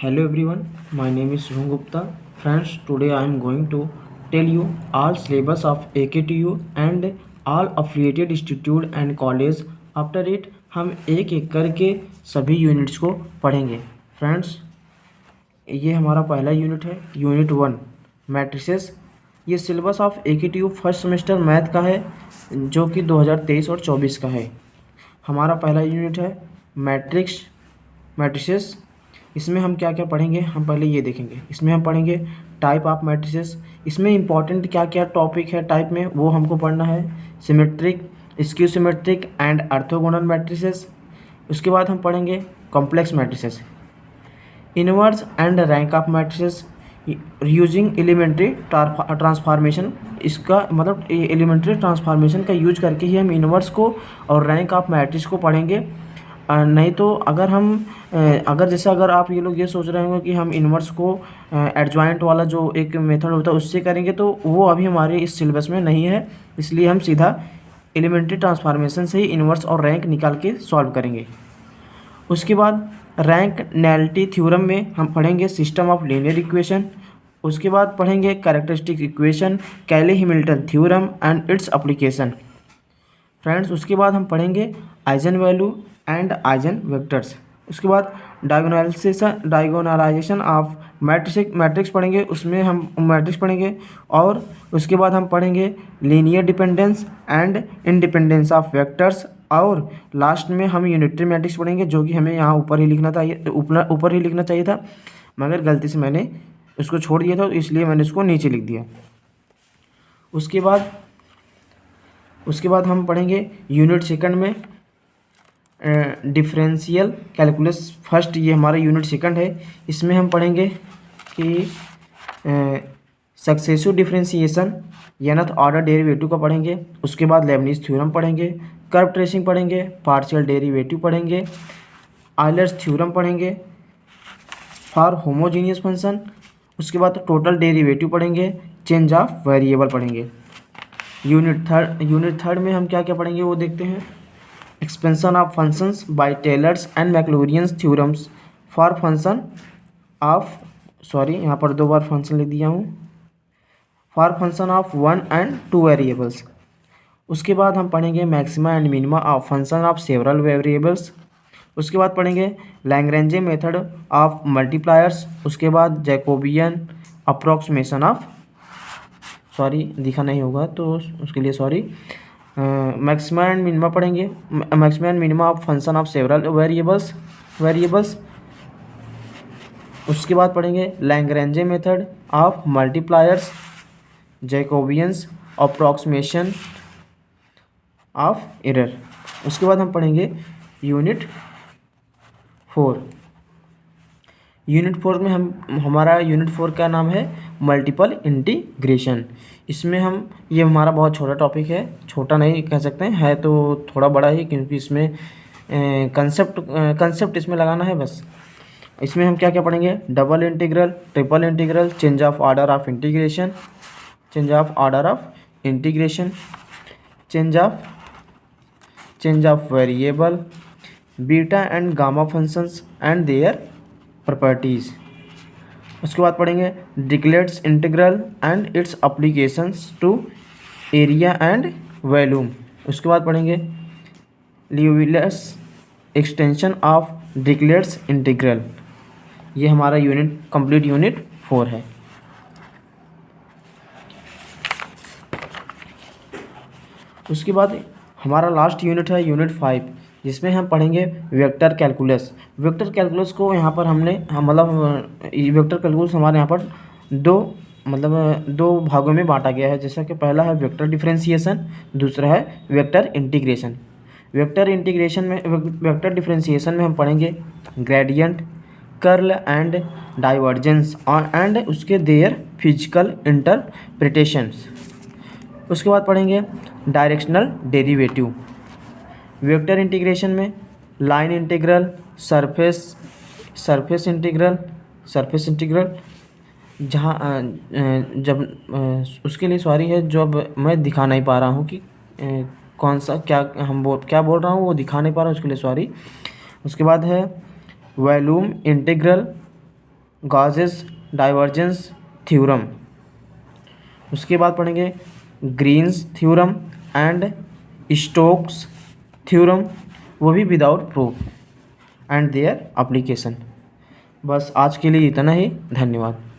Hello everyone, my name is Shubham Gupta. Friends, today I am going to tell you all syllabus of AKTU and all affiliated institute and college. After it हम एक एक करके सभी units को पढ़ेंगे। Friends, ये हमारा पहला यूनिट है, यूनिट 1 मैट्रिसेस। ये syllabus of AKTU first semester math का है जो कि 2023 और 24 का है। हमारा पहला यूनिट है मैट्रिसेस। इसमें हम क्या क्या पढ़ेंगे, हम पहले ये देखेंगे। इसमें हम पढ़ेंगे टाइप ऑफ मैट्रिसेस। इसमें इंपॉर्टेंट क्या क्या टॉपिक है टाइप में वो हमको पढ़ना है। Symmetric, skew symmetric and orthogonal matrices. उसके बाद हम पढ़ेंगे complex matrices, inverse and rank of matrices using elementary transformation. इसका मतलब एलिमेंट्री ट्रांसफॉर्मेशन का यूज करके ही हम इनवर्स को और रैंक ऑफ मैट्रिक्स को पढ़ेंगे। नहीं तो अगर आप ये लोग ये सोच रहे होंगे कि हम इनवर्स को एडजॉइंट वाला जो एक मेथड होता है उससे करेंगे, तो वो अभी हमारे इस सिलेबस में नहीं है। इसलिए हम सीधा एलिमेंट्री ट्रांसफॉर्मेशन से ही इनवर्स और रैंक निकाल के सॉल्व करेंगे। उसके बाद रैंक नैलिटी थ्योरम में हम पढ़ेंगे सिस्टम ऑफ लीनियर इक्वेशन। उसके बाद पढ़ेंगे कैरेक्टरिस्टिक इक्वेशन, कैले Hamilton theorem and its application. Friends, उसके बाद हम पढ़ेंगे eigen value and eigen vectors. उसके बाद डायगोनलाइजेशन ऑफ मैट्रिक्स पढ़ेंगे, उसमें हम मैट्रिक्स पढ़ेंगे। और उसके बाद हम पढ़ेंगे linear dependence and independence of vectors. और लास्ट में हम यूनिटरी मैट्रिक्स पढ़ेंगे, जो कि हमें यहाँ ऊपर ही लिखना चाहिए था, मगर गलती से मैंने उसको छोड़ दिया था, तो इसलिए मैंने उसको नीचे लिख दिया। उसके बाद हम पढ़ेंगे यूनिट सेकंड में डिफरेंशियल कैलकुलस फर्स्ट। ये हमारा यूनिट सेकंड है। इसमें हम पढ़ेंगे कि सक्सेसिव डिफरेंशिएशन यानी ऑर्डर डेरिवेटिव का पढ़ेंगे। उसके बाद लेबनिज थ्योरम पढ़ेंगे, कर्व ट्रेसिंग पढ़ेंगे, पार्शियल डेरिवेटिव पढ़ेंगे, आयलर्स थ्योरम पढ़ेंगे फॉर होमोजीनियस फंक्शन। उसके बाद टोटल डेरिवेटिव पढ़ेंगे, चेंज ऑफ वेरिएबल पढ़ेंगे। यूनिट थर्ड में हम क्या क्या पढ़ेंगे वो देखते हैं। Expansion of functions by Taylor's and Maclaurin's theorems for function of, यहाँ पर 2 बार फंक्शन लिख दिया हूँ, for function of 1 and 2 variables. उसके बाद हम पढ़ेंगे maxima and minima of function of several variables. उसके बाद पढ़ेंगे लैग्रेंजे मेथड ऑफ मल्टीप्लायर्स। उसके बाद जैकोबियन अप्रॉक्सीमेशन ऑफ, दिखा नहीं होगा तो उसके लिए सॉरी। मैक्सिमा एंड मिनिमा पढ़ेंगे, maxima and minima of function of several variables. उसके बाद पढ़ेंगे Lagrange method of multipliers, Jacobians approximation of error. उसके बाद हम पढ़ेंगे यूनिट 4 में हमारा यूनिट 4 का नाम है मल्टीपल इंटीग्रेशन। इसमें ये हमारा बहुत छोटा टॉपिक है, छोटा नहीं कह सकते हैं, है तो थोड़ा बड़ा ही, क्योंकि इसमें कंसेप्ट इसमें लगाना है बस। इसमें हम क्या क्या पढ़ेंगे, double integral, triple integral, change of order of integration, change of variable, beta and gamma functions and their properties. उसके बाद पढ़ेंगे Dirichlet's integral and its applications to area and volume. उसके बाद पढ़ेंगे Liouville's extension of Dirichlet's integral. ये हमारा complete unit 4 है। उसके बाद हमारा लास्ट यूनिट है यूनिट 5, जिसमें हम पढ़ेंगे वेक्टर कैलकुलस। वेक्टर कैलकुलस को यहाँ पर वेक्टर कैलकुलस हमारे यहाँ पर दो भागों में बांटा गया है। जैसा कि पहला है वेक्टर डिफरेंशिएशन, दूसरा है वेक्टर इंटीग्रेशन। वेक्टर डिफरेंशिएशन में हम पढ़ेंगे gradient, curl and divergence and उसके देयर फिजिकल इंटरप्रिटेशंस। उसके बाद पढ़ेंगे डायरेक्शनल डेरिवेटिव। वेक्टर इंटीग्रेशन में लाइन इंटीग्रल, सरफेस इंटीग्रल उसके लिए है, जो अब मैं दिखा नहीं पा रहा हूँ कि कौन सा क्या बोल रहा हूँ वो दिखा नहीं पा रहा हूँ, उसके लिए सॉरी। उसके बाद है volume integral, Gauss's divergence theorem. उसके बाद पढ़ेंगे Green's theorem and Stokes theorem, वो भी without proof and their application. बस आज के लिए इतना ही, धन्यवाद।